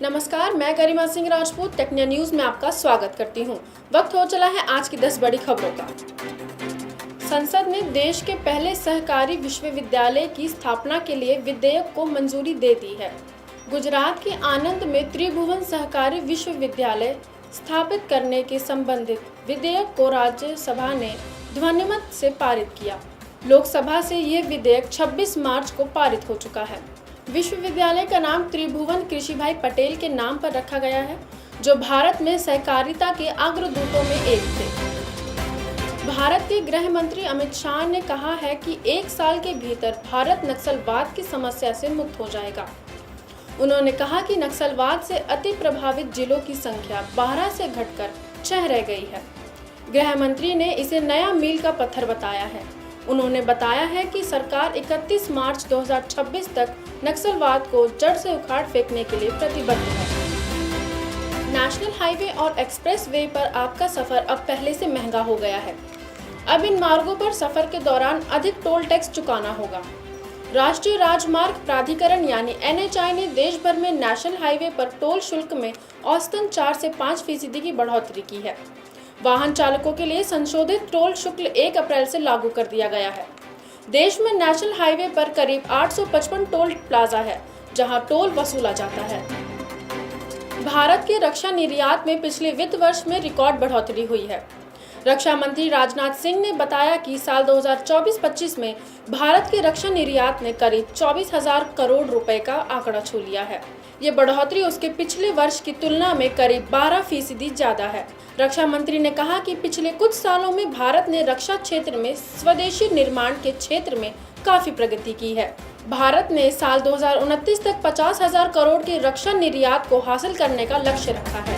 नमस्कार, मैं गरिमा सिंह राजपूत टेक्निया न्यूज में आपका स्वागत करती हूं। वक्त हो चला है आज की 10 बड़ी खबरों का। संसद ने देश के पहले सहकारी विश्वविद्यालय की स्थापना के लिए विधेयक को मंजूरी दे दी है। गुजरात के आनंद में त्रिभुवन सहकारी विश्वविद्यालय स्थापित करने के संबंधित विधेयक को राज्यसभा ने ध्वनिमत से पारित किया। लोकसभा से ये विधेयक 26 मार्च को पारित हो चुका है। विश्वविद्यालय का नाम त्रिभुवन कृषिभाई पटेल के नाम पर रखा गया है, जो भारत में सहकारिता के अग्रदूतों में एक थे। भारत के गृह मंत्री अमित शाह ने कहा है कि 1 साल के भीतर भारत नक्सलवाद की समस्या से मुक्त हो जाएगा। उन्होंने कहा कि नक्सलवाद से अति प्रभावित जिलों की संख्या 12 से घटकर 6 रह गई है। गृह मंत्री ने इसे नया मील का पत्थर बताया है। उन्होंने बताया है कि सरकार 31 मार्च 2026 तक नक्सलवाद को जड़ से उखाड़ फेंकने के लिए प्रतिबद्ध है। नेशनल हाईवे और एक्सप्रेस वे पर आपका सफर अब पहले से महंगा हो गया है। अब इन मार्गों पर सफर के दौरान अधिक टोल टैक्स चुकाना होगा। राष्ट्रीय राजमार्ग प्राधिकरण यानी NHAI ने देश भर में नेशनल हाईवे पर टोल शुल्क में औसतन 4 से 5% की बढ़ोतरी की है। वाहन चालकों के लिए संशोधित टोल शुल्क 1 अप्रैल से लागू कर दिया गया है। देश में नेशनल हाईवे पर करीब 855 टोल प्लाजा है, जहां टोल वसूला जाता है। भारत के रक्षा निर्यात में पिछले वित्त वर्ष में रिकॉर्ड बढ़ोतरी हुई है। रक्षा मंत्री राजनाथ सिंह ने बताया कि साल 2024-25 में भारत के रक्षा निर्यात ने करीब 24,000 करोड़ रुपए का आंकड़ा छू लिया है। ये बढ़ोतरी उसके पिछले वर्ष की तुलना में करीब 12% ज्यादा है। रक्षा मंत्री ने कहा कि पिछले कुछ सालों में भारत ने रक्षा क्षेत्र में स्वदेशी निर्माण के क्षेत्र में काफी प्रगति की है। भारत ने साल 2029 तक 50,000 करोड़ के रक्षा निर्यात को हासिल करने का लक्ष्य रखा है।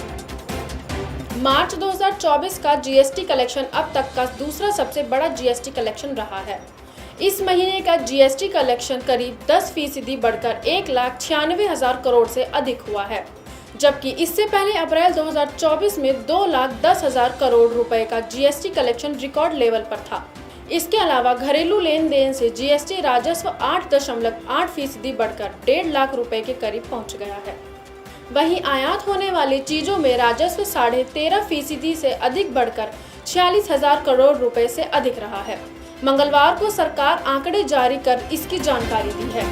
मार्च 2024 का GST कलेक्शन अब तक का दूसरा सबसे बड़ा GST कलेक्शन रहा है। इस महीने का GST कलेक्शन करीब 10% बढ़कर 1,96,000 करोड़ से अधिक हुआ है, जबकि इससे पहले अप्रैल 2024 में 2,10,000 करोड़ रुपए का GST कलेक्शन रिकॉर्ड लेवल पर था। इसके अलावा घरेलू लेन देन से GST राजस्व 8.8% बढ़कर 1.5 लाख रुपए के करीब पहुंच गया है। वहीं आयात होने वाली चीजों में राजस्व 13.5% से अधिक बढ़कर 46,000 करोड़ रुपए से अधिक रहा है। मंगलवार को सरकार आंकड़े जारी कर इसकी जानकारी दी है।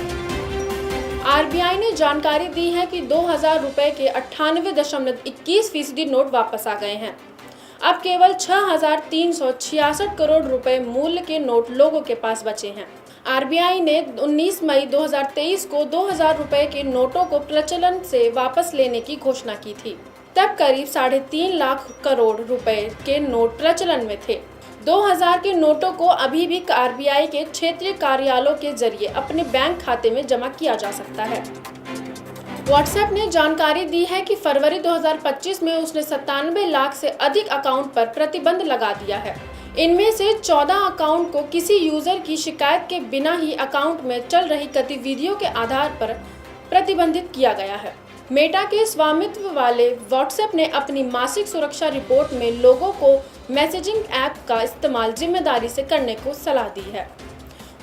RBI ने जानकारी दी है कि 2,000 रुपए के 98.21% नोट वापस आ गए हैं। अब केवल 6,366 करोड़ रुपए मूल्य के नोट लोगों के पास बचे हैं। RBI ने 19 मई 2023 को 2,000 रुपए के नोटों को प्रचलन से वापस लेने की घोषणा की थी। तब करीब 3.5 लाख करोड़ रुपए के नोट प्रचलन में थे। 2,000 के नोटों को अभी भी RBI के क्षेत्रीय कार्यालयों के जरिए अपने बैंक खाते में जमा किया जा सकता है। व्हाट्सएप ने जानकारी दी है कि फरवरी 2025 में उसने 97 लाख से अधिक अकाउंट पर प्रतिबंध लगा दिया है। इनमें से 14 अकाउंट को किसी यूजर की शिकायत के बिना ही अकाउंट में चल रही गतिविधियों के आधार पर प्रतिबंधित किया गया है। मेटा के स्वामित्व वाले व्हाट्सएप ने अपनी मासिक सुरक्षा रिपोर्ट में लोगों को मैसेजिंग ऐप का इस्तेमाल जिम्मेदारी से करने को सलाह दी है।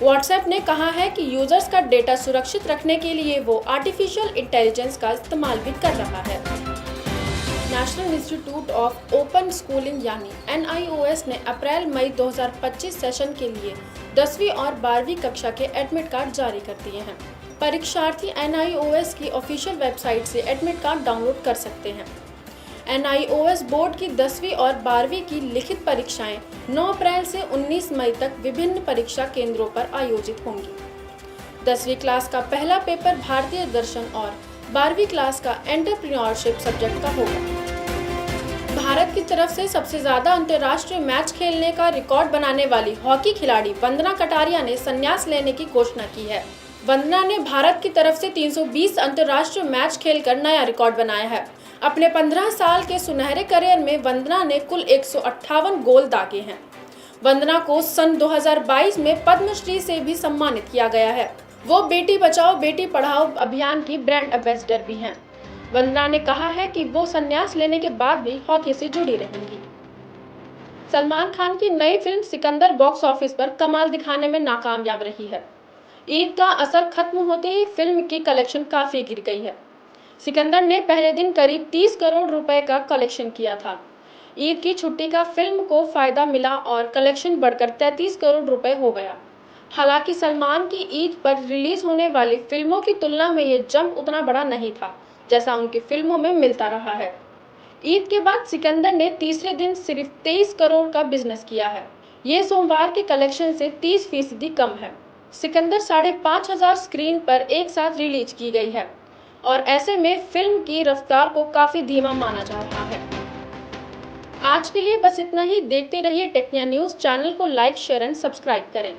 व्हाट्सएप ने कहा है कि यूजर्स का डेटा सुरक्षित रखने के लिए वो आर्टिफिशियल इंटेलिजेंस का इस्तेमाल भी कर रहा है। National institute of open schooling यानी NIOS ने अप्रैल-मई 2025 सेशन के लिए 10वीं और 12वीं कक्षा के एडमिट कार्ड जारी कर दिए हैं। परीक्षार्थी NIOS की ऑफिशियल वेबसाइट से एडमिट कार्ड डाउनलोड कर सकते हैं। NIOS बोर्ड की 10वीं और 12वीं की लिखित परीक्षाएं 9 अप्रैल से 19 मई तक विभिन्न परीक्षा केंद्रों पर आयोजित होंगी। 10वीं क्लास का पहला पेपर भारतीय दर्शन और 12वीं क्लास का एंटरप्रेन्योरशिप सब्जेक्ट का होगा। भारत की तरफ से सबसे ज्यादा अंतर्राष्ट्रीय मैच खेलने का रिकॉर्ड बनाने वाली हॉकी खिलाड़ी वंदना कटारिया ने संन्यास लेने की घोषणा की है। वंदना ने भारत की तरफ से 320 अंतर्राष्ट्रीय मैच खेलकर नया रिकॉर्ड बनाया है। अपने 15 साल के सुनहरे करियर में वंदना ने कुल 158 गोल दागे हैं। वंदना को सन 2022 में पद्मश्री से भी सम्मानित किया गया है। वो बेटी बचाओ बेटी पढ़ाओ अभियान की ब्रांड एम्बेसडर भी हैं। वंदना ने कहा है कि वो संन्यास लेने के बाद भी हॉकी से जुड़ी रहेंगी। सलमान खान की नई फिल्म सिकंदर बॉक्स ऑफिस पर कमाल दिखाने में नाकामयाब रही है। ईद का असर खत्म होते ही फिल्म की कलेक्शन काफी गिर गई है। सिकंदर ने पहले दिन करीब 30 करोड़ रुपए का कलेक्शन किया था। ईद की छुट्टी का फिल्म को फायदा मिला और कलेक्शन बढ़कर 33 करोड़ रुपए हो गया। हालांकि सलमान की ईद पर रिलीज होने वाली फिल्मों की तुलना में ये जंप उतना बड़ा नहीं था, जैसा उनकी फिल्मों में मिलता रहा है। ईद के बाद सिकंदर ने तीसरे दिन सिर्फ 23 करोड़ का बिजनेस किया है। ये सोमवार के कलेक्शन से 30% कम है। सिकंदर 5,500 स्क्रीन पर एक साथ रिलीज की गई है और ऐसे में फिल्म की रफ्तार को काफी धीमा माना जा रहा है। आज के लिए बस इतना ही। देखते रहिए टेक्निया न्यूज। चैनल को लाइक, शेयर एंड सब्सक्राइब करें।